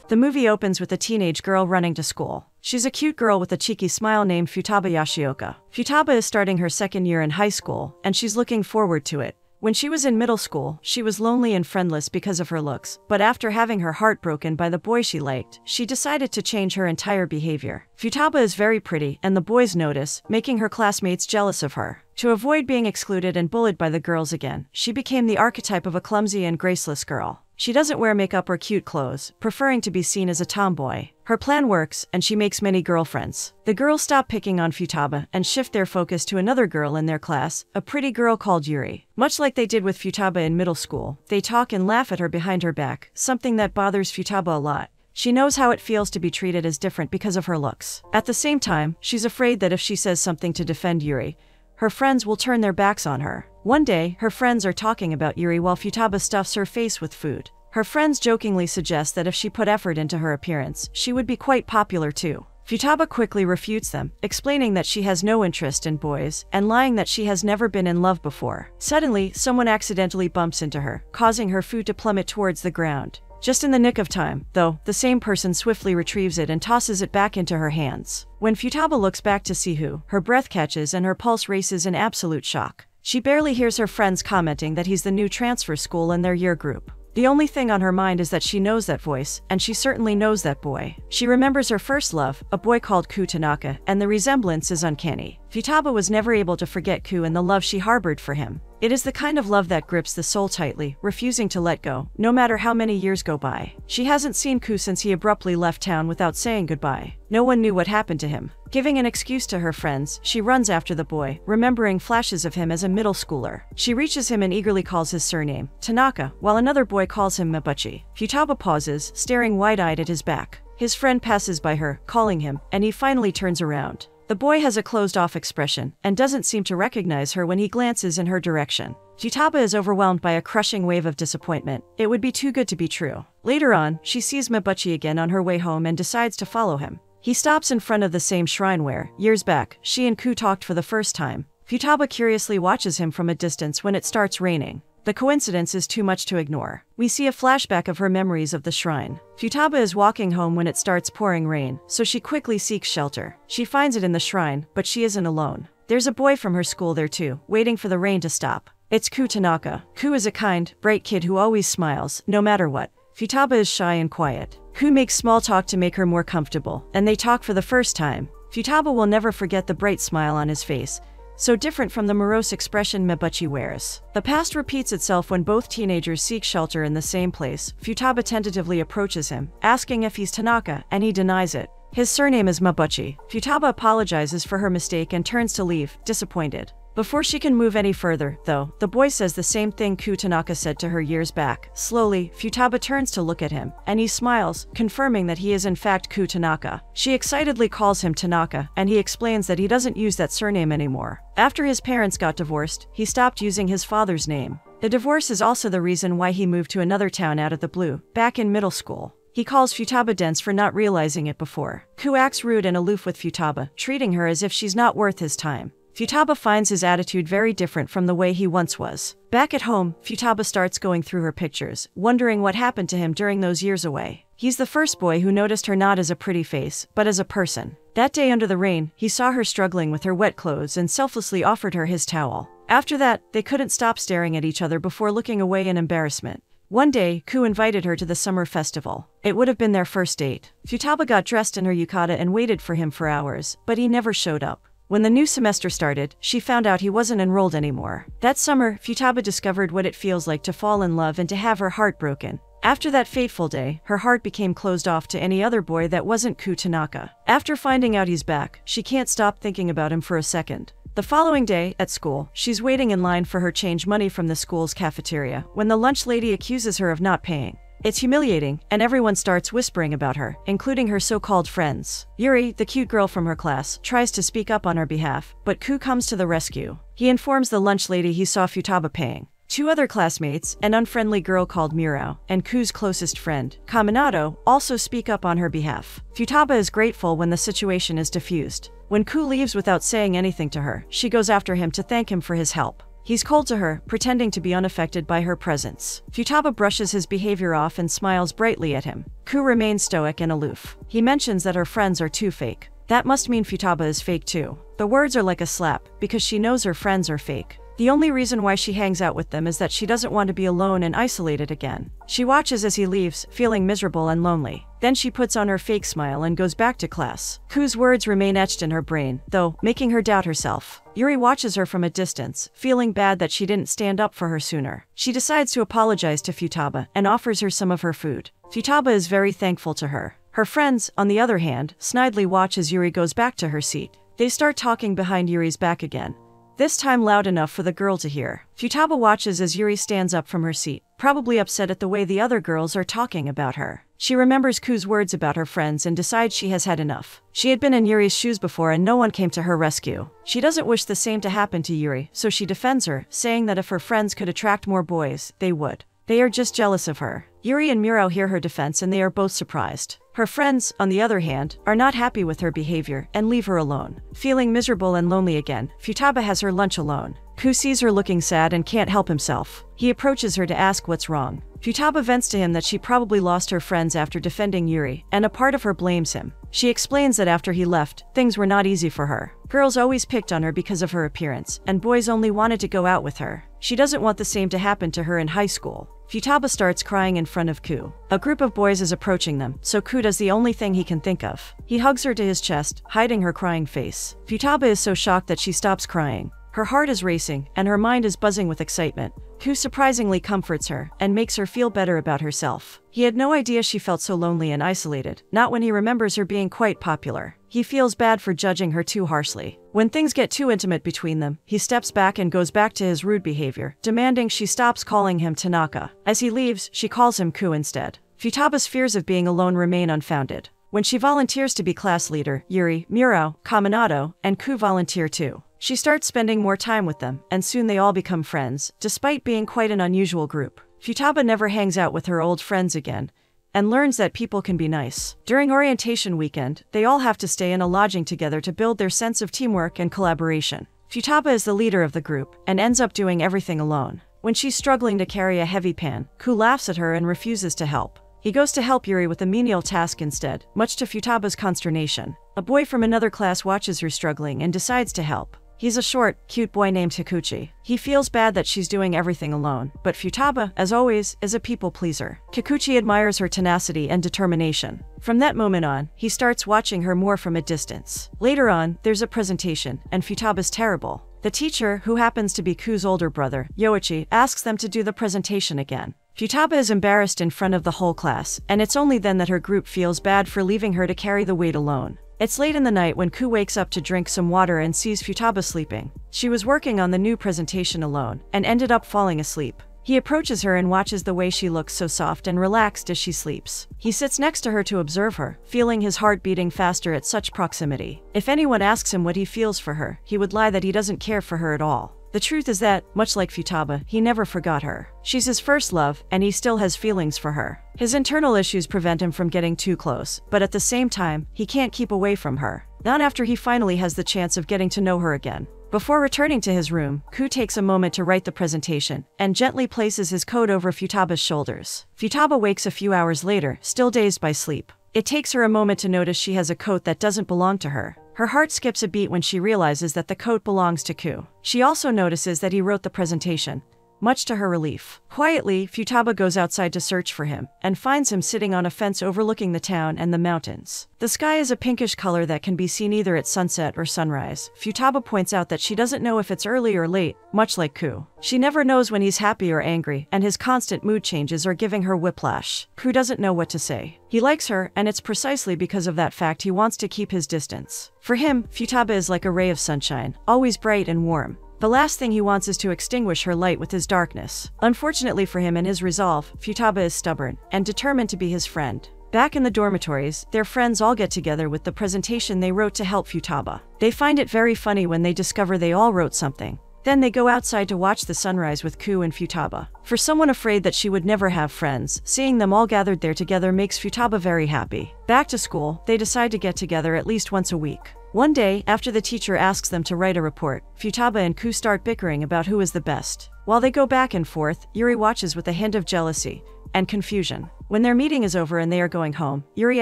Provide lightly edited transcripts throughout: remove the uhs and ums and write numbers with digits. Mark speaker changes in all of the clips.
Speaker 1: The movie opens with a teenage girl running to school. She's a cute girl with a cheeky smile named Futaba Yoshioka. Futaba is starting her second year in high school, and she's looking forward to it. When she was in middle school, she was lonely and friendless because of her looks, but after having her heart broken by the boy she liked, she decided to change her entire behavior. Futaba is very pretty, and the boys notice, making her classmates jealous of her. To avoid being excluded and bullied by the girls again, she became the archetype of a clumsy and graceless girl. She doesn't wear makeup or cute clothes, preferring to be seen as a tomboy. Her plan works, and she makes many girlfriends. The girls stop picking on Futaba and shift their focus to another girl in their class, a pretty girl called Yuri. Much like they did with Futaba in middle school, they talk and laugh at her behind her back, something that bothers Futaba a lot. She knows how it feels to be treated as different because of her looks. At the same time, she's afraid that if she says something to defend Yuri, her friends will turn their backs on her. One day, her friends are talking about Yuri while Futaba stuffs her face with food. Her friends jokingly suggest that if she put effort into her appearance, she would be quite popular too. Futaba quickly refutes them, explaining that she has no interest in boys, and lying that she has never been in love before. Suddenly, someone accidentally bumps into her, causing her food to plummet towards the ground. Just in the nick of time, though, the same person swiftly retrieves it and tosses it back into her hands. When Futaba looks back to see who, her breath catches and her pulse races in absolute shock. She barely hears her friends commenting that he's the new transfer school in their year group. The only thing on her mind is that she knows that voice, and she certainly knows that boy. She remembers her first love, a boy called Ku Tanaka, and the resemblance is uncanny. Futaba was never able to forget Ku and the love she harbored for him. It is the kind of love that grips the soul tightly, refusing to let go, no matter how many years go by. She hasn't seen Ku since he abruptly left town without saying goodbye. No one knew what happened to him. Giving an excuse to her friends, she runs after the boy, remembering flashes of him as a middle schooler. She reaches him and eagerly calls his surname, Tanaka, while another boy calls him Mabuchi. Futaba pauses, staring wide-eyed at his back. His friend passes by her, calling him, and he finally turns around. The boy has a closed-off expression, and doesn't seem to recognize her when he glances in her direction. Futaba is overwhelmed by a crushing wave of disappointment. It would be too good to be true. Later on, she sees Mabuchi again on her way home and decides to follow him. He stops in front of the same shrine where, years back, she and Ku talked for the first time. Futaba curiously watches him from a distance when it starts raining. The coincidence is too much to ignore. We see a flashback of her memories of the shrine. Futaba is walking home when it starts pouring rain, so she quickly seeks shelter. She finds it in the shrine, but she isn't alone. There's a boy from her school there too, waiting for the rain to stop. It's Ku Tanaka. Ku is a kind, bright kid who always smiles, no matter what. Futaba is shy and quiet. Ku makes small talk to make her more comfortable, and they talk for the first time. Futaba will never forget the bright smile on his face, so different from the morose expression Mabuchi wears. The past repeats itself when both teenagers seek shelter in the same place. Futaba tentatively approaches him, asking if he's Tanaka, and he denies it. His surname is Mabuchi. Futaba apologizes for her mistake and turns to leave, disappointed. Before she can move any further, though, the boy says the same thing Ku Tanaka said to her years back. Slowly, Futaba turns to look at him, and he smiles, confirming that he is in fact Ku Tanaka. She excitedly calls him Tanaka, and he explains that he doesn't use that surname anymore. After his parents got divorced, he stopped using his father's name. The divorce is also the reason why he moved to another town out of the blue, back in middle school. He calls Futaba dense for not realizing it before. Ku acts rude and aloof with Futaba, treating her as if she's not worth his time. Futaba finds his attitude very different from the way he once was. Back at home, Futaba starts going through her pictures, wondering what happened to him during those years away. He's the first boy who noticed her not as a pretty face, but as a person. That day under the rain, he saw her struggling with her wet clothes and selflessly offered her his towel. After that, they couldn't stop staring at each other before looking away in embarrassment. One day, Ku invited her to the summer festival. It would have been their first date. Futaba got dressed in her yukata and waited for him for hours, but he never showed up. When the new semester started, she found out he wasn't enrolled anymore. That summer, Futaba discovered what it feels like to fall in love and to have her heart broken. After that fateful day, her heart became closed off to any other boy that wasn't Ku Tanaka. After finding out he's back, she can't stop thinking about him for a second. The following day, at school, she's waiting in line for her change money from the school's cafeteria, when the lunch lady accuses her of not paying. It's humiliating, and everyone starts whispering about her, including her so-called friends. Yuri, the cute girl from her class, tries to speak up on her behalf, but Ku comes to the rescue. He informs the lunch lady he saw Futaba paying. Two other classmates, an unfriendly girl called Miro, and Ku's closest friend, Kaminato, also speak up on her behalf. Futaba is grateful when the situation is diffused. When Ku leaves without saying anything to her, she goes after him to thank him for his help. He's cold to her, pretending to be unaffected by her presence. Futaba brushes his behavior off and smiles brightly at him. Ku remains stoic and aloof. He mentions that her friends are too fake. That must mean Futaba is fake too. The words are like a slap, because she knows her friends are fake. The only reason why she hangs out with them is that she doesn't want to be alone and isolated again. She watches as he leaves, feeling miserable and lonely. Then she puts on her fake smile and goes back to class. Ku's words remain etched in her brain, though, making her doubt herself. Yuri watches her from a distance, feeling bad that she didn't stand up for her sooner. She decides to apologize to Futaba and offers her some of her food. Futaba is very thankful to her. Her friends, on the other hand, snidely watch as Yuri goes back to her seat. They start talking behind Yuri's back again, this time loud enough for the girl to hear. Futaba watches as Yuri stands up from her seat, probably upset at the way the other girls are talking about her. She remembers Ku's words about her friends and decides she has had enough. She had been in Yuri's shoes before and no one came to her rescue. She doesn't wish the same to happen to Yuri, so she defends her, saying that if her friends could attract more boys, they would. They are just jealous of her. Yuri and Miro hear her defense and they are both surprised. Her friends, on the other hand, are not happy with her behavior and leave her alone. Feeling miserable and lonely again, Futaba has her lunch alone. Ku sees her looking sad and can't help himself. He approaches her to ask what's wrong. Futaba vents to him that she probably lost her friends after defending Yuri, and a part of her blames him. She explains that after he left, things were not easy for her. Girls always picked on her because of her appearance, and boys only wanted to go out with her. She doesn't want the same to happen to her in high school. Futaba starts crying in front of Ku. A group of boys is approaching them, so Ku does the only thing he can think of. He hugs her to his chest, hiding her crying face. Futaba is so shocked that she stops crying. Her heart is racing, and her mind is buzzing with excitement. Ku surprisingly comforts her, and makes her feel better about herself. He had no idea she felt so lonely and isolated, not when he remembers her being quite popular. He feels bad for judging her too harshly. When things get too intimate between them, he steps back and goes back to his rude behavior, demanding she stops calling him Tanaka. As he leaves, she calls him Ku instead. Futaba's fears of being alone remain unfounded. When she volunteers to be class leader, Yuri, Miro, Kaminato, and Ku volunteer too. She starts spending more time with them, and soon they all become friends, despite being quite an unusual group. Futaba never hangs out with her old friends again, and learns that people can be nice. During orientation weekend, they all have to stay in a lodging together to build their sense of teamwork and collaboration. Futaba is the leader of the group, and ends up doing everything alone. When she's struggling to carry a heavy pan, Ku laughs at her and refuses to help. He goes to help Yuri with a menial task instead, much to Futaba's consternation. A boy from another class watches her struggling and decides to help. He's a short, cute boy named Kikuchi. He feels bad that she's doing everything alone, but Futaba, as always, is a people pleaser. Kikuchi admires her tenacity and determination. From that moment on, he starts watching her more from a distance. Later on, there's a presentation, and Futaba's terrible. The teacher, who happens to be Ku's older brother, Yoichi, asks them to do the presentation again. Futaba is embarrassed in front of the whole class, and it's only then that her group feels bad for leaving her to carry the weight alone. It's late in the night when Ku wakes up to drink some water and sees Futaba sleeping. She was working on the new presentation alone, and ended up falling asleep. He approaches her and watches the way she looks so soft and relaxed as she sleeps. He sits next to her to observe her, feeling his heart beating faster at such proximity. If anyone asks him what he feels for her, he would lie that he doesn't care for her at all. The truth is that, much like Futaba, he never forgot her. She's his first love, and he still has feelings for her. His internal issues prevent him from getting too close, but at the same time, he can't keep away from her. Not after he finally has the chance of getting to know her again. Before returning to his room, Ku takes a moment to write the presentation, and gently places his coat over Futaba's shoulders. Futaba wakes a few hours later, still dazed by sleep. It takes her a moment to notice she has a coat that doesn't belong to her. Her heart skips a beat when she realizes that the coat belongs to Ku. She also notices that he wrote the presentation, much to her relief. Quietly, Futaba goes outside to search for him, and finds him sitting on a fence overlooking the town and the mountains. The sky is a pinkish color that can be seen either at sunset or sunrise. Futaba points out that she doesn't know if it's early or late, much like Ku. She never knows when he's happy or angry, and his constant mood changes are giving her whiplash. Ku doesn't know what to say. He likes her, and it's precisely because of that fact he wants to keep his distance. For him, Futaba is like a ray of sunshine, always bright and warm. The last thing he wants is to extinguish her light with his darkness. Unfortunately for him and his resolve, Futaba is stubborn, and determined to be his friend. Back in the dormitories, their friends all get together with the presentation they wrote to help Futaba. They find it very funny when they discover they all wrote something. Then they go outside to watch the sunrise with Ku and Futaba. For someone afraid that she would never have friends, seeing them all gathered there together makes Futaba very happy. Back to school, they decide to get together at least once a week. One day, after the teacher asks them to write a report, Futaba and Ku start bickering about who is the best. While they go back and forth, Yuri watches with a hint of jealousy and confusion. When their meeting is over and they are going home, Yuri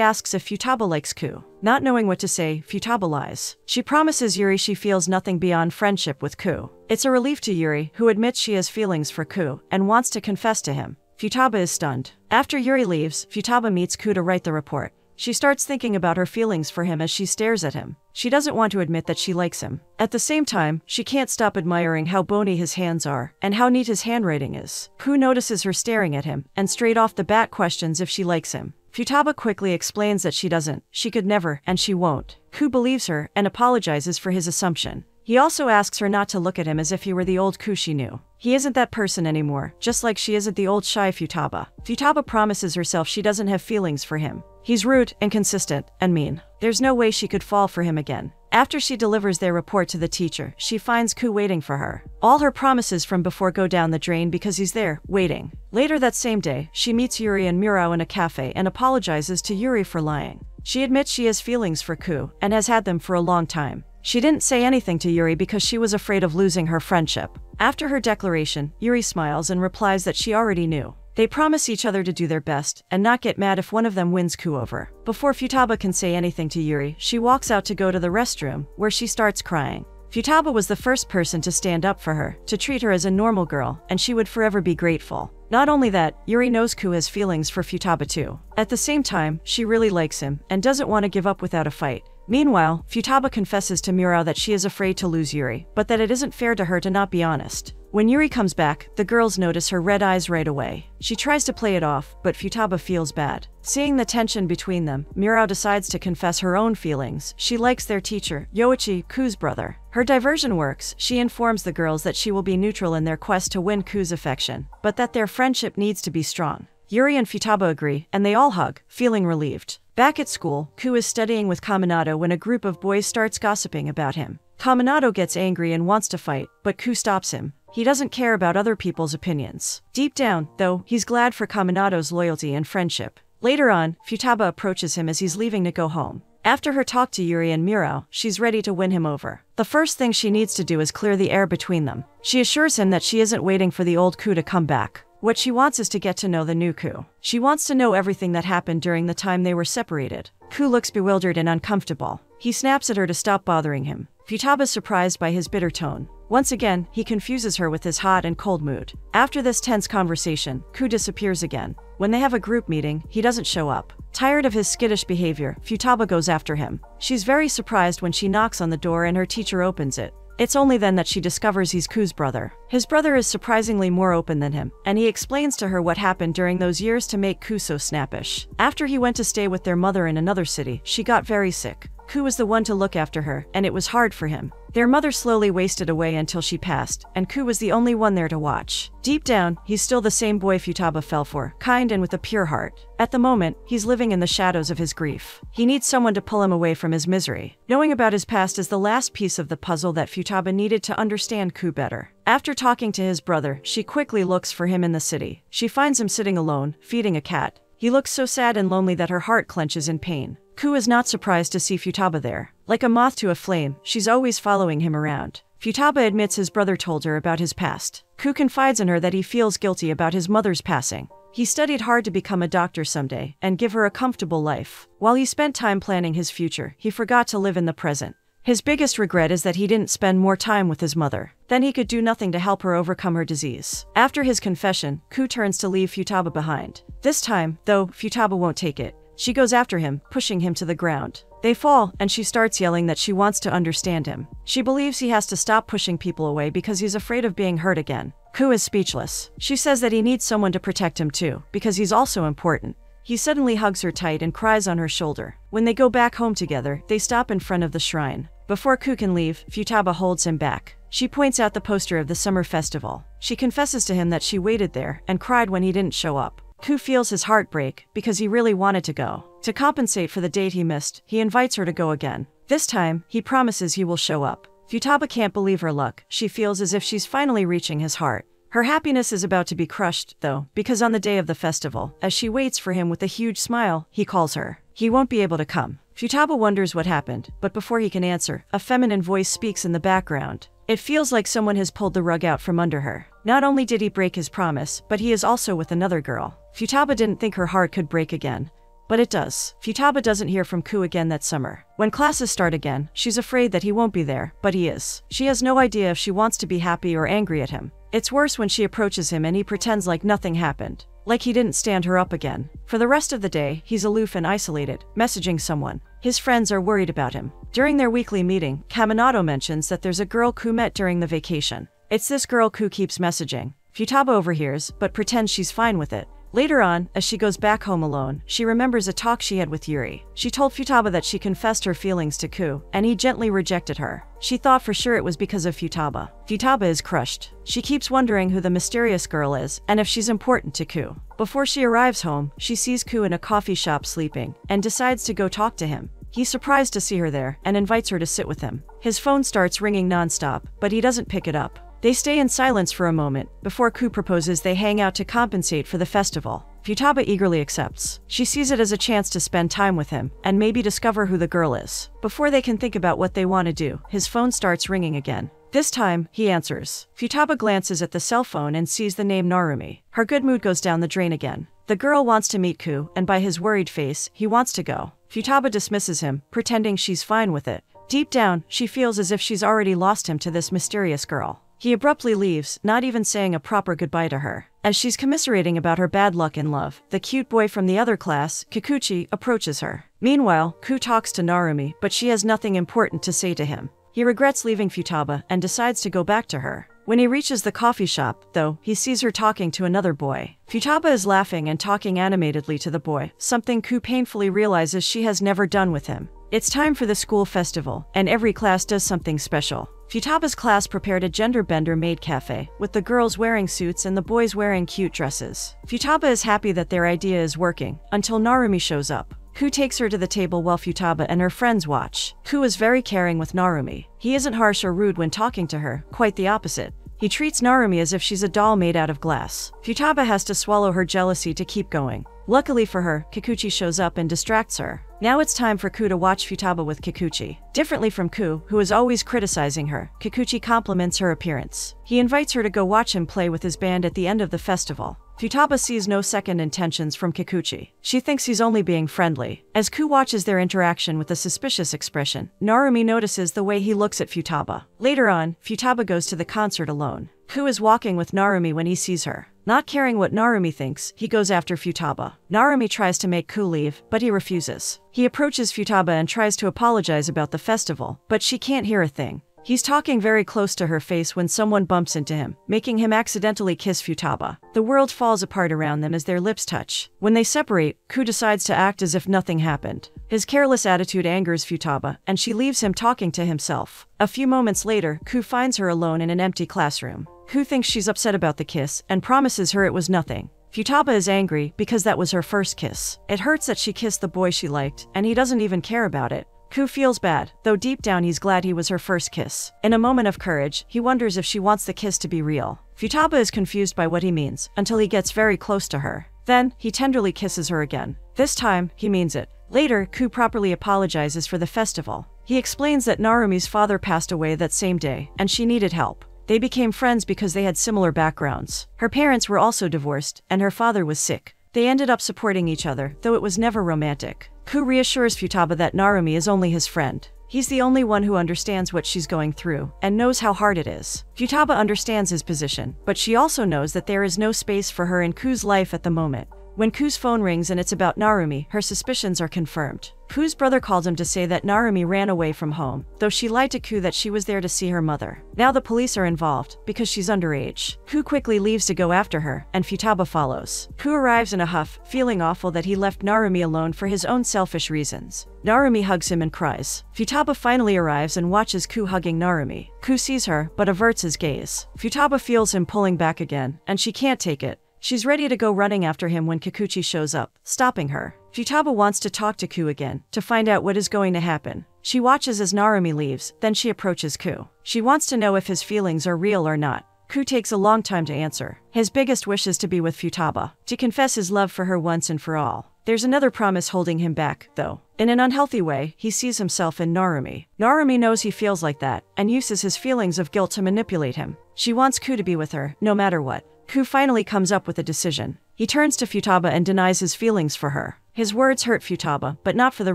Speaker 1: asks if Futaba likes Ku. Not knowing what to say, Futaba lies. She promises Yuri she feels nothing beyond friendship with Ku. It's a relief to Yuri, who admits she has feelings for Ku and wants to confess to him. Futaba is stunned. After Yuri leaves, Futaba meets Ku to write the report. She starts thinking about her feelings for him as she stares at him. She doesn't want to admit that she likes him. At the same time, she can't stop admiring how bony his hands are and how neat his handwriting is. Ku notices her staring at him and straight off the bat questions if she likes him. Futaba quickly explains that she doesn't, she could never, and she won't. Ku believes her and apologizes for his assumption. He also asks her not to look at him as if he were the old Ku she knew. He isn't that person anymore, just like she isn't the old shy Futaba. Futaba promises herself she doesn't have feelings for him. He's rude, inconsistent, and mean. There's no way she could fall for him again. After she delivers their report to the teacher, she finds Ku waiting for her. All her promises from before go down the drain because he's there, waiting. Later that same day, she meets Yuri and Murao in a cafe and apologizes to Yuri for lying. She admits she has feelings for Ku and has had them for a long time. She didn't say anything to Yuri because she was afraid of losing her friendship. After her declaration, Yuri smiles and replies that she already knew. They promise each other to do their best and not get mad if one of them wins Ku over. Before Futaba can say anything to Yuri, she walks out to go to the restroom, where she starts crying. Futaba was the first person to stand up for her, to treat her as a normal girl, and she would forever be grateful. Not only that, Yuri knows Ku has feelings for Futaba too. At the same time, she really likes him and doesn't want to give up without a fight. Meanwhile, Futaba confesses to Murao that she is afraid to lose Yuri, but that it isn't fair to her to not be honest. When Yuri comes back, the girls notice her red eyes right away. She tries to play it off, but Futaba feels bad. Seeing the tension between them, Murao decides to confess her own feelings. She likes their teacher, Yoichi, Ku's brother. Her diversion works. She informs the girls that she will be neutral in their quest to win Ku's affection, but that their friendship needs to be strong. Yuri and Futaba agree, and they all hug, feeling relieved. Back at school, Ku is studying with Kaminato when a group of boys starts gossiping about him. Kaminato gets angry and wants to fight, but Ku stops him. He doesn't care about other people's opinions. Deep down, though, he's glad for Kaminato's loyalty and friendship. Later on, Futaba approaches him as he's leaving to go home. After her talk to Yuri and Murao, she's ready to win him over. The first thing she needs to do is clear the air between them. She assures him that she isn't waiting for the old Ku to come back. What she wants is to get to know the new Ku. She wants to know everything that happened during the time they were separated. Ku looks bewildered and uncomfortable. He snaps at her to stop bothering him. Futaba's surprised by his bitter tone. Once again, he confuses her with his hot and cold mood. After this tense conversation, Ku disappears again. When they have a group meeting, he doesn't show up. Tired of his skittish behavior, Futaba goes after him. She's very surprised when she knocks on the door and her teacher opens it. It's only then that she discovers he's Ku's brother. His brother is surprisingly more open than him, and he explains to her what happened during those years to make Ku so snappish. After he went to stay with their mother in another city, she got very sick. Ku was the one to look after her, and it was hard for him. Their mother slowly wasted away until she passed, and Ku was the only one there to watch. Deep down, he's still the same boy Futaba fell for, kind and with a pure heart. At the moment, he's living in the shadows of his grief. He needs someone to pull him away from his misery. Knowing about his past is the last piece of the puzzle that Futaba needed to understand Ku better. After talking to his brother, she quickly looks for him in the city. She finds him sitting alone, feeding a cat. He looks so sad and lonely that her heart clenches in pain. Ku is not surprised to see Futaba there. Like a moth to a flame, she's always following him around. Futaba admits his brother told her about his past. Ku confides in her that he feels guilty about his mother's passing. He studied hard to become a doctor someday and give her a comfortable life. While he spent time planning his future, he forgot to live in the present. His biggest regret is that he didn't spend more time with his mother. Then he could do nothing to help her overcome her disease. After his confession, Ku turns to leave Futaba behind. This time, though, Futaba won't take it. She goes after him, pushing him to the ground. They fall, and she starts yelling that she wants to understand him. She believes he has to stop pushing people away because he's afraid of being hurt again. Ku is speechless. She says that he needs someone to protect him too, because he's also important. He suddenly hugs her tight and cries on her shoulder. When they go back home together, they stop in front of the shrine. Before Ku can leave, Futaba holds him back. She points out the poster of the summer festival. She confesses to him that she waited there and cried when he didn't show up. Ku feels his heart break because he really wanted to go. To compensate for the date he missed, he invites her to go again. This time, he promises he will show up. Futaba can't believe her luck. She feels as if she's finally reaching his heart. Her happiness is about to be crushed, though, because on the day of the festival, as she waits for him with a huge smile, he calls her. He won't be able to come. Futaba wonders what happened, but before he can answer, a feminine voice speaks in the background. It feels like someone has pulled the rug out from under her. Not only did he break his promise, but he is also with another girl. Futaba didn't think her heart could break again. But it does. Futaba doesn't hear from Ku again that summer. When classes start again, she's afraid that he won't be there, but he is. She has no idea if she wants to be happy or angry at him. It's worse when she approaches him and he pretends like nothing happened. Like he didn't stand her up again. For the rest of the day, he's aloof and isolated, messaging someone. His friends are worried about him. During their weekly meeting, Kaminato mentions that there's a girl Ku met during the vacation. It's this girl Ku keeps messaging. Futaba overhears, but pretends she's fine with it. Later on, as she goes back home alone, she remembers a talk she had with Yuri. She told Futaba that she confessed her feelings to Ku, and he gently rejected her. She thought for sure it was because of Futaba. Futaba is crushed. She keeps wondering who the mysterious girl is, and if she's important to Ku. Before she arrives home, she sees Ku in a coffee shop sleeping, and decides to go talk to him. He's surprised to see her there, and invites her to sit with him. His phone starts ringing nonstop, but he doesn't pick it up. They stay in silence for a moment, before Ku proposes they hang out to compensate for the festival. Futaba eagerly accepts. She sees it as a chance to spend time with him, and maybe discover who the girl is. Before they can think about what they want to do, his phone starts ringing again. This time, he answers. Futaba glances at the cell phone and sees the name Narumi. Her good mood goes down the drain again. The girl wants to meet Ku, and by his worried face, he wants to go. Futaba dismisses him, pretending she's fine with it. Deep down, she feels as if she's already lost him to this mysterious girl. He abruptly leaves, not even saying a proper goodbye to her. As she's commiserating about her bad luck in love, the cute boy from the other class, Kikuchi, approaches her. Meanwhile, Ku talks to Narumi, but she has nothing important to say to him. He regrets leaving Futaba and decides to go back to her. When he reaches the coffee shop, though, he sees her talking to another boy. Futaba is laughing and talking animatedly to the boy, something Ku painfully realizes she has never done with him. It's time for the school festival, and every class does something special. Futaba's class prepared a gender-bender maid cafe, with the girls wearing suits and the boys wearing cute dresses. Futaba is happy that their idea is working, until Narumi shows up. Ku takes her to the table while Futaba and her friends watch. Ku is very caring with Narumi. He isn't harsh or rude when talking to her, quite the opposite. He treats Narumi as if she's a doll made out of glass. Futaba has to swallow her jealousy to keep going. Luckily for her, Kikuchi shows up and distracts her. Now it's time for Ku to watch Futaba with Kikuchi. Differently from Ku, who is always criticizing her, Kikuchi compliments her appearance. He invites her to go watch him play with his band at the end of the festival. Futaba sees no second intentions from Kikuchi. She thinks he's only being friendly. As Ku watches their interaction with a suspicious expression, Narumi notices the way he looks at Futaba. Later on, Futaba goes to the concert alone. Ku is walking with Narumi when he sees her. Not caring what Narumi thinks, he goes after Futaba. Narumi tries to make Ku leave, but he refuses. He approaches Futaba and tries to apologize about the festival, but she can't hear a thing. He's talking very close to her face when someone bumps into him, making him accidentally kiss Futaba. The world falls apart around them as their lips touch. When they separate, Ku decides to act as if nothing happened. His careless attitude angers Futaba, and she leaves him talking to himself. A few moments later, Ku finds her alone in an empty classroom. Ku thinks she's upset about the kiss, and promises her it was nothing. Futaba is angry because that was her first kiss. It hurts that she kissed the boy she liked, and he doesn't even care about it. Ku feels bad, though deep down he's glad he was her first kiss. In a moment of courage, he wonders if she wants the kiss to be real. Futaba is confused by what he means, until he gets very close to her. Then, he tenderly kisses her again. This time, he means it. Later, Ku properly apologizes for the festival. He explains that Narumi's father passed away that same day, and she needed help. They became friends because they had similar backgrounds. Her parents were also divorced, and her father was sick. They ended up supporting each other, though it was never romantic. Ku reassures Futaba that Narumi is only his friend. He's the only one who understands what she's going through, and knows how hard it is. Futaba understands his position, but she also knows that there is no space for her in Ku's life at the moment. When Ku's phone rings and it's about Narumi, her suspicions are confirmed. Ku's brother called him to say that Narumi ran away from home, though she lied to Ku that she was there to see her mother. Now the police are involved, because she's underage. Ku quickly leaves to go after her, and Futaba follows. Ku arrives in a huff, feeling awful that he left Narumi alone for his own selfish reasons. Narumi hugs him and cries. Futaba finally arrives and watches Ku hugging Narumi. Ku sees her, but averts his gaze. Futaba feels him pulling back again, and she can't take it. She's ready to go running after him when Kikuchi shows up, stopping her. Futaba wants to talk to Ku again, to find out what is going to happen. She watches as Narumi leaves, then she approaches Ku. She wants to know if his feelings are real or not. Ku takes a long time to answer. His biggest wish is to be with Futaba, to confess his love for her once and for all. There's another promise holding him back, though. In an unhealthy way, he sees himself in Narumi. Narumi knows he feels like that, and uses his feelings of guilt to manipulate him. She wants Ku to be with her, no matter what. Ku finally comes up with a decision. He turns to Futaba and denies his feelings for her. His words hurt Futaba, but not for the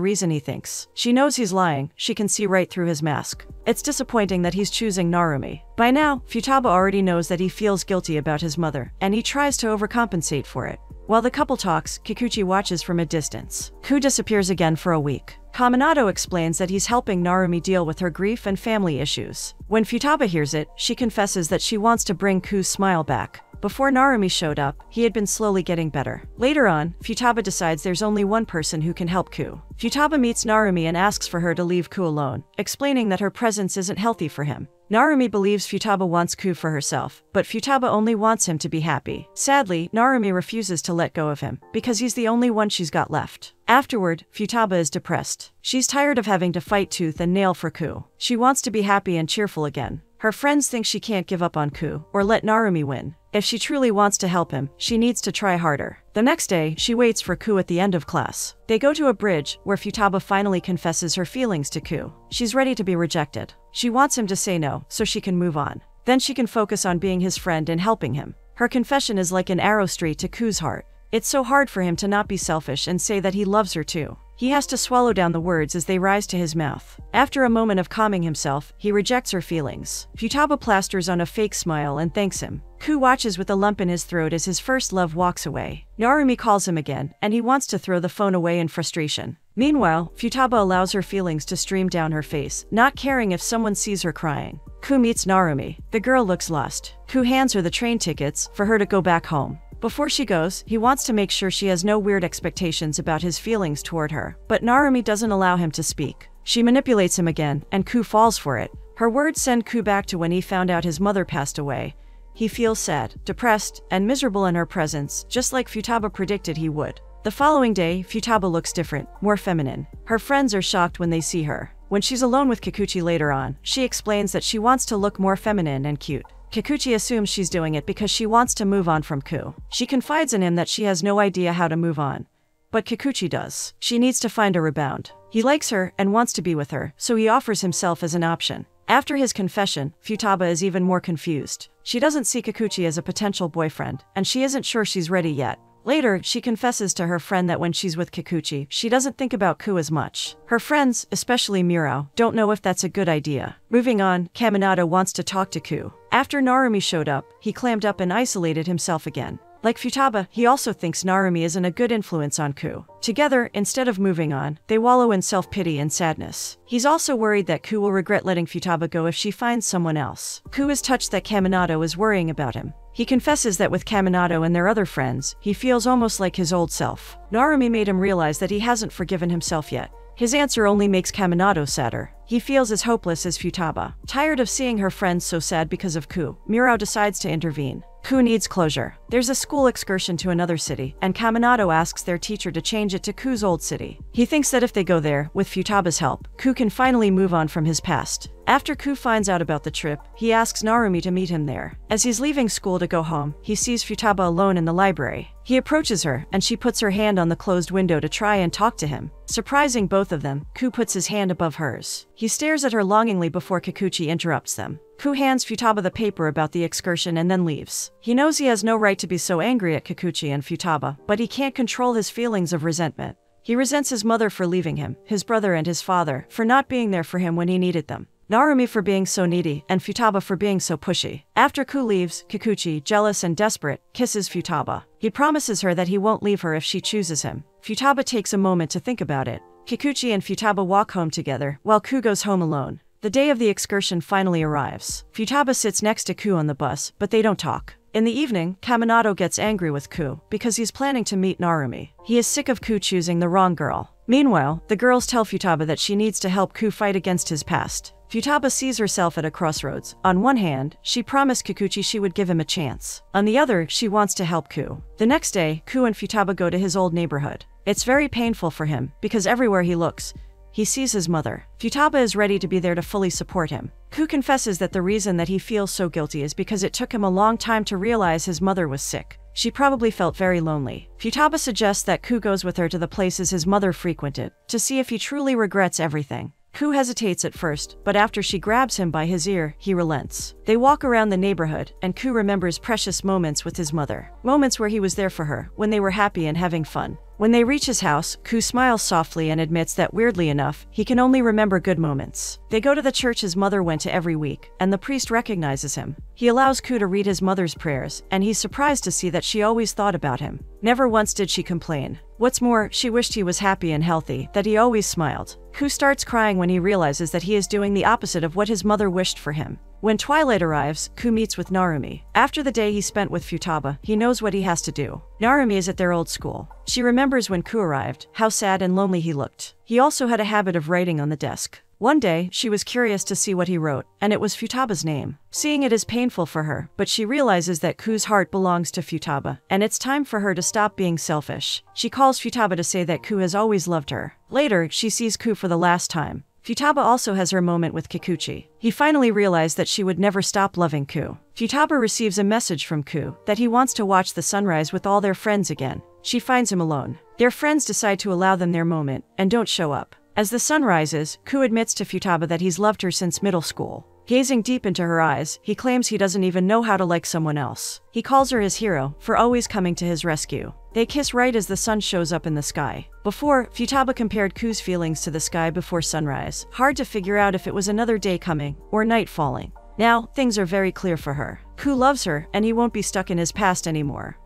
Speaker 1: reason he thinks. She knows he's lying, she can see right through his mask. It's disappointing that he's choosing Narumi. By now, Futaba already knows that he feels guilty about his mother, and he tries to overcompensate for it. While the couple talks, Kikuchi watches from a distance. Ku disappears again for a week. Kaminato explains that he's helping Narumi deal with her grief and family issues. When Futaba hears it, she confesses that she wants to bring Ku's smile back. Before Narumi showed up, he had been slowly getting better. Later on, Futaba decides there's only one person who can help Ku. Futaba meets Narumi and asks for her to leave Ku alone, explaining that her presence isn't healthy for him. Narumi believes Futaba wants Ku for herself, but Futaba only wants him to be happy. Sadly, Narumi refuses to let go of him, because he's the only one she's got left. Afterward, Futaba is depressed. She's tired of having to fight tooth and nail for Ku. She wants to be happy and cheerful again. Her friends think she can't give up on Ku, or let Narumi win. If she truly wants to help him, she needs to try harder. The next day, she waits for Ku at the end of class. They go to a bridge, where Futaba finally confesses her feelings to Ku. She's ready to be rejected. She wants him to say no, so she can move on. Then she can focus on being his friend and helping him. Her confession is like an arrow straight to Ku's heart. It's so hard for him to not be selfish and say that he loves her too. He has to swallow down the words as they rise to his mouth. After a moment of calming himself, he rejects her feelings. Futaba plasters on a fake smile and thanks him. Ku watches with a lump in his throat as his first love walks away. Narumi calls him again, and he wants to throw the phone away in frustration. Meanwhile, Futaba allows her feelings to stream down her face, not caring if someone sees her crying. Ku meets Narumi. The girl looks lost. Ku hands her the train tickets for her to go back home. Before she goes, he wants to make sure she has no weird expectations about his feelings toward her, but Narumi doesn't allow him to speak. She manipulates him again, and Ku falls for it. Her words send Ku back to when he found out his mother passed away. He feels sad, depressed, and miserable in her presence, just like Futaba predicted he would. The following day, Futaba looks different, more feminine. Her friends are shocked when they see her. When she's alone with Kikuchi later on, she explains that she wants to look more feminine and cute. Kikuchi assumes she's doing it because she wants to move on from Ku. She confides in him that she has no idea how to move on. But Kikuchi does. She needs to find a rebound. He likes her and wants to be with her, so he offers himself as an option. After his confession, Futaba is even more confused. She doesn't see Kikuchi as a potential boyfriend, and she isn't sure she's ready yet. Later, she confesses to her friend that when she's with Kikuchi, she doesn't think about Ku as much. Her friends, especially Murao, don't know if that's a good idea. Moving on, Kaminato wants to talk to Ku. After Narumi showed up, he clammed up and isolated himself again. Like Futaba, he also thinks Narumi isn't a good influence on Ku. Together, instead of moving on, they wallow in self-pity and sadness. He's also worried that Ku will regret letting Futaba go if she finds someone else. Ku is touched that Kaminato is worrying about him. He confesses that with Kaminato and their other friends, he feels almost like his old self. Narumi made him realize that he hasn't forgiven himself yet. His answer only makes Kaminato sadder. He feels as hopeless as Futaba. Tired of seeing her friends so sad because of Ku, Murao decides to intervene. Ku needs closure. There's a school excursion to another city, and Kaminato asks their teacher to change it to Ku's old city. He thinks that if they go there, with Futaba's help, Ku can finally move on from his past. After Ku finds out about the trip, he asks Narumi to meet him there. As he's leaving school to go home, he sees Futaba alone in the library. He approaches her, and she puts her hand on the closed window to try and talk to him. Surprising both of them, Ku puts his hand above hers. He stares at her longingly before Kikuchi interrupts them. Ku hands Futaba the paper about the excursion and then leaves. He knows he has no right to be so angry at Kikuchi and Futaba, but he can't control his feelings of resentment. He resents his mother for leaving him, his brother and his father for not being there for him when he needed them, Narumi for being so needy, and Futaba for being so pushy. After Ku leaves, Kikuchi, jealous and desperate, kisses Futaba. He promises her that he won't leave her if she chooses him. Futaba takes a moment to think about it. Kikuchi and Futaba walk home together, while Ku goes home alone. The day of the excursion finally arrives. Futaba sits next to Ku on the bus, but they don't talk. In the evening, Kaminato gets angry with Ku because he's planning to meet Narumi. He is sick of Ku choosing the wrong girl. Meanwhile, the girls tell Futaba that she needs to help Ku fight against his past. Futaba sees herself at a crossroads. On one hand, she promised Kikuchi she would give him a chance. On the other, she wants to help Ku. The next day, Ku and Futaba go to his old neighborhood. It's very painful for him, because everywhere he looks, he sees his mother. Futaba is ready to be there to fully support him. Ku confesses that the reason that he feels so guilty is because it took him a long time to realize his mother was sick. She probably felt very lonely. Futaba suggests that Ku goes with her to the places his mother frequented, to see if he truly regrets everything. Ku hesitates at first, but after she grabs him by his ear, he relents. They walk around the neighborhood, and Ku remembers precious moments with his mother. Moments where he was there for her, when they were happy and having fun. When they reach his house, Ku smiles softly and admits that, weirdly enough, he can only remember good moments. They go to the church his mother went to every week, and the priest recognizes him. He allows Ku to read his mother's prayers, and he's surprised to see that she always thought about him. Never once did she complain. What's more, she wished he was happy and healthy, that he always smiled. Ku starts crying when he realizes that he is doing the opposite of what his mother wished for him. When twilight arrives, Ku meets with Narumi. After the day he spent with Futaba, he knows what he has to do. Narumi is at their old school. She remembers when Ku arrived, how sad and lonely he looked. He also had a habit of writing on the desk. One day, she was curious to see what he wrote, and it was Futaba's name. Seeing it is painful for her, but she realizes that Ku's heart belongs to Futaba, and it's time for her to stop being selfish. She calls Futaba to say that Ku has always loved her. Later, she sees Ku for the last time. Futaba also has her moment with Kikuchi. He finally realized that she would never stop loving Ku. Futaba receives a message from Ku that he wants to watch the sunrise with all their friends again. She finds him alone. Their friends decide to allow them their moment and don't show up. As the sun rises, Ku admits to Futaba that he's loved her since middle school. Gazing deep into her eyes, he claims he doesn't even know how to like someone else. He calls her his hero for always coming to his rescue. They kiss right as the sun shows up in the sky. Before, Futaba compared Ku's feelings to the sky before sunrise. Hard to figure out if it was another day coming or night falling. Now, things are very clear for her. Ku loves her, and he won't be stuck in his past anymore.